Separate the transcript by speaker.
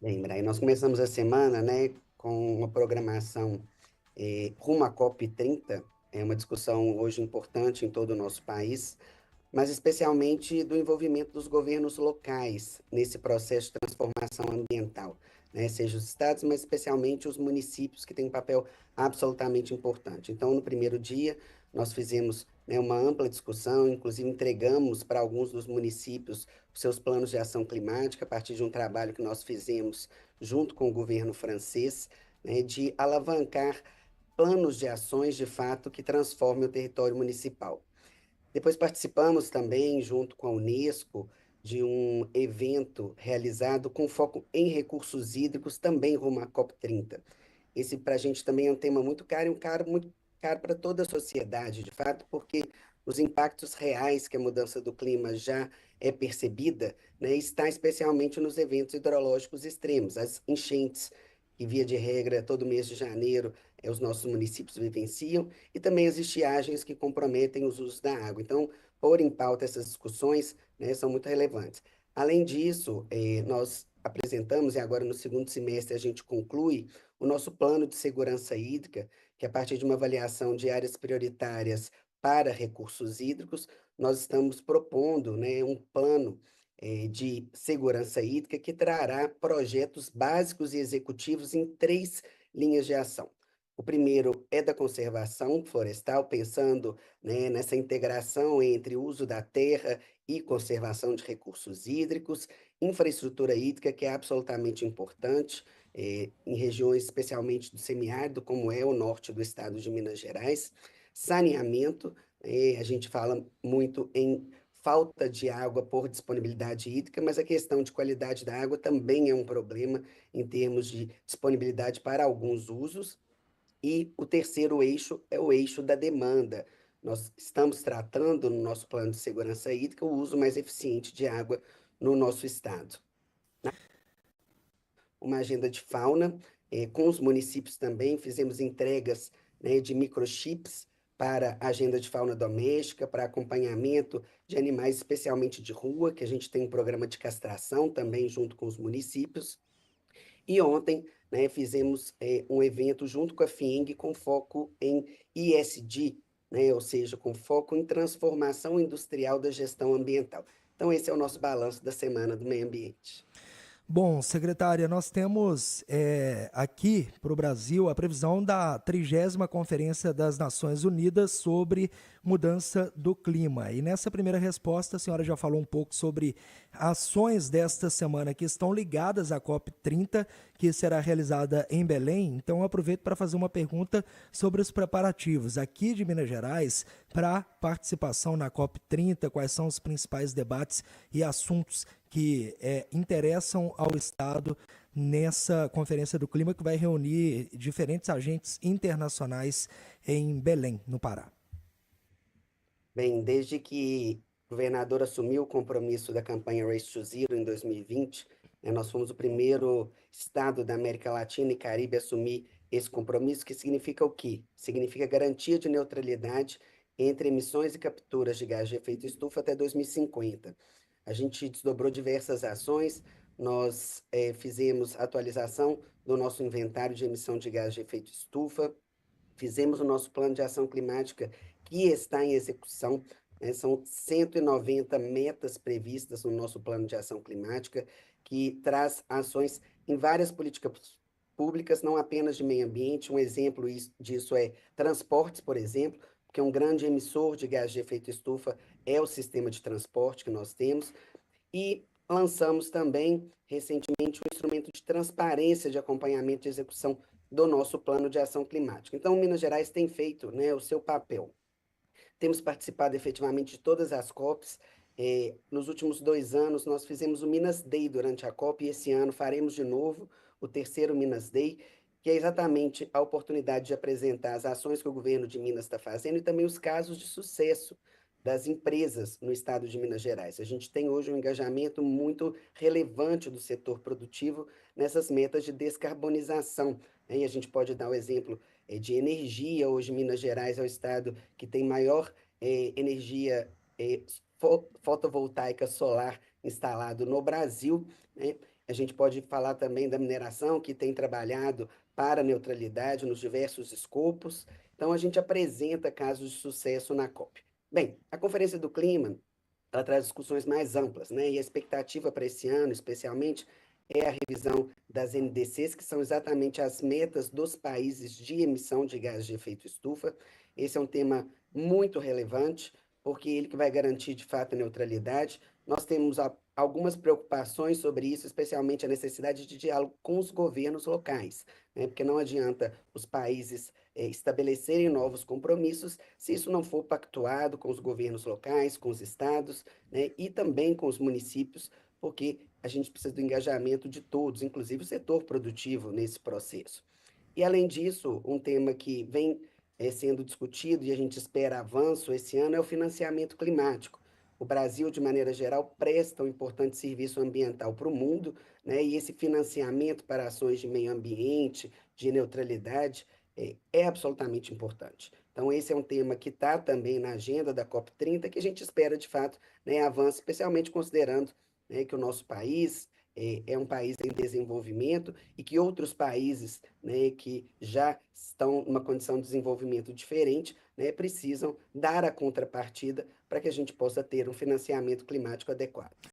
Speaker 1: Bem, Brian, nós começamos a semana, né, com uma programação rumo à COP30. É uma discussão hoje importante em todo o nosso país, mas especialmente do envolvimento dos governos locais nesse processo de transformação ambiental, né? Seja os estados, mas especialmente os municípios, que têm um papel absolutamente importante. Então, no primeiro dia, nós fizemos, né, uma ampla discussão, inclusive entregamos para alguns dos municípios os seus planos de ação climática, a partir de um trabalho que nós fizemos junto com o governo francês, né, de alavancar planos de ações de fato que transformem o território municipal. Depois participamos também, junto com a Unesco, de um evento realizado com foco em recursos hídricos, também rumo à COP30. Esse, para a gente, também é um tema muito caro e um caro muito caro para toda a sociedade, de fato, porque os impactos reais que a mudança do clima já é percebida, né, está especialmente nos eventos hidrológicos extremos, as enchentes, que via de regra, todo mês de janeiro, os nossos municípios vivenciam, e também as estiagens que comprometem os usos da água. Então, pôr em pauta essas discussões, né, são muito relevantes. Além disso, nós apresentamos, e agora no segundo semestre a gente conclui, o nosso plano de segurança hídrica, que a partir de uma avaliação de áreas prioritárias para recursos hídricos, nós estamos propondo, né, um plano de segurança hídrica que trará projetos básicos e executivos em três linhas de ação. O primeiro é da conservação florestal, pensando, né, nessa integração entre o uso da terra e conservação de recursos hídricos, infraestrutura hídrica, que é absolutamente importante, em regiões especialmente do semiárido, como é o norte do estado de Minas Gerais, saneamento, a gente fala muito em falta de água por disponibilidade hídrica, mas a questão de qualidade da água também é um problema em termos de disponibilidade para alguns usos. E o terceiro eixo é o eixo da demanda. Nós estamos tratando no nosso plano de segurança hídrica o uso mais eficiente de água no nosso estado. Uma agenda de fauna, com os municípios também, fizemos entregas, né, de microchips para a agenda de fauna doméstica, para acompanhamento de animais, especialmente de rua, que a gente tem um programa de castração também junto com os municípios. E ontem, né, fizemos um evento junto com a FIENG com foco em ISD, né, ou seja, com foco em transformação industrial da gestão ambiental. Então, esse é o nosso balanço da Semana do Meio Ambiente.
Speaker 2: Bom, secretária, nós temos aqui para o Brasil a previsão da 30ª Conferência das Nações Unidas sobre mudança do clima. E nessa primeira resposta, a senhora já falou um pouco sobre ações desta semana que estão ligadas à COP30, que será realizada em Belém. Então, eu aproveito para fazer uma pergunta sobre os preparativos aqui de Minas Gerais para participação na COP30, quais são os principais debates e assuntos que interessam ao Estado nessa Conferência do Clima que vai reunir diferentes agentes internacionais em Belém, no Pará.
Speaker 1: Bem, desde que o governador assumiu o compromisso da campanha Race to Zero em 2020, né, nós fomos o primeiro estado da América Latina e Caribe a assumir esse compromisso, que significa o quê? Significa garantia de neutralidade entre emissões e capturas de gás de efeito estufa até 2050. A gente desdobrou diversas ações, nós fizemos atualização do nosso inventário de emissão de gás de efeito estufa, fizemos o nosso plano de ação climática que está em execução, né? São 190 metas previstas no nosso plano de ação climática, que traz ações em várias políticas públicas, não apenas de meio ambiente. Um exemplo disso é transportes, por exemplo, porque um grande emissor de gás de efeito estufa é o sistema de transporte que nós temos. E lançamos também, recentemente, um instrumento de transparência de acompanhamento e execução do nosso plano de ação climática. Então, Minas Gerais tem feito, né, o seu papel. Temos participado efetivamente de todas as COPs. Nos últimos 2 anos, nós fizemos o Minas Day durante a COP, e esse ano faremos de novo o terceiro Minas Day, que é exatamente a oportunidade de apresentar as ações que o governo de Minas está fazendo e também os casos de sucesso das empresas no estado de Minas Gerais. A gente tem hoje um engajamento muito relevante do setor produtivo nessas metas de descarbonização, né? E a gente pode dar o exemplo de energia. Hoje, Minas Gerais é o estado que tem maior energia fotovoltaica solar instalado no Brasil, né? A gente pode falar também da mineração, que tem trabalhado para a neutralidade nos diversos escopos. Então, a gente apresenta casos de sucesso na COP. Bem, a Conferência do Clima, ela traz discussões mais amplas, né? E a expectativa para esse ano, especialmente, é a revisão das NDCs, que são exatamente as metas dos países de emissão de gases de efeito estufa. Esse é um tema muito relevante, porque ele que vai garantir, de fato, a neutralidade. Nós temos algumas preocupações sobre isso, especialmente a necessidade de diálogo com os governos locais, né? Porque não adianta os países estabelecerem novos compromissos se isso não for pactuado com os governos locais, com os estados, né? E também com os municípios, porque a gente precisa do engajamento de todos, inclusive o setor produtivo, nesse processo. E, além disso, um tema que vem sendo discutido e a gente espera avanço esse ano é o financiamento climático. O Brasil, de maneira geral, presta um importante serviço ambiental para o mundo, né? E esse financiamento para ações de meio ambiente, de neutralidade, é absolutamente importante. Então, esse é um tema que está também na agenda da COP30, que a gente espera, de fato, né, avanço, especialmente considerando, né, que o nosso país é um país em desenvolvimento e que outros países, né, que já estão numa condição de desenvolvimento diferente, né, precisam dar a contrapartida para que a gente possa ter um financiamento climático adequado.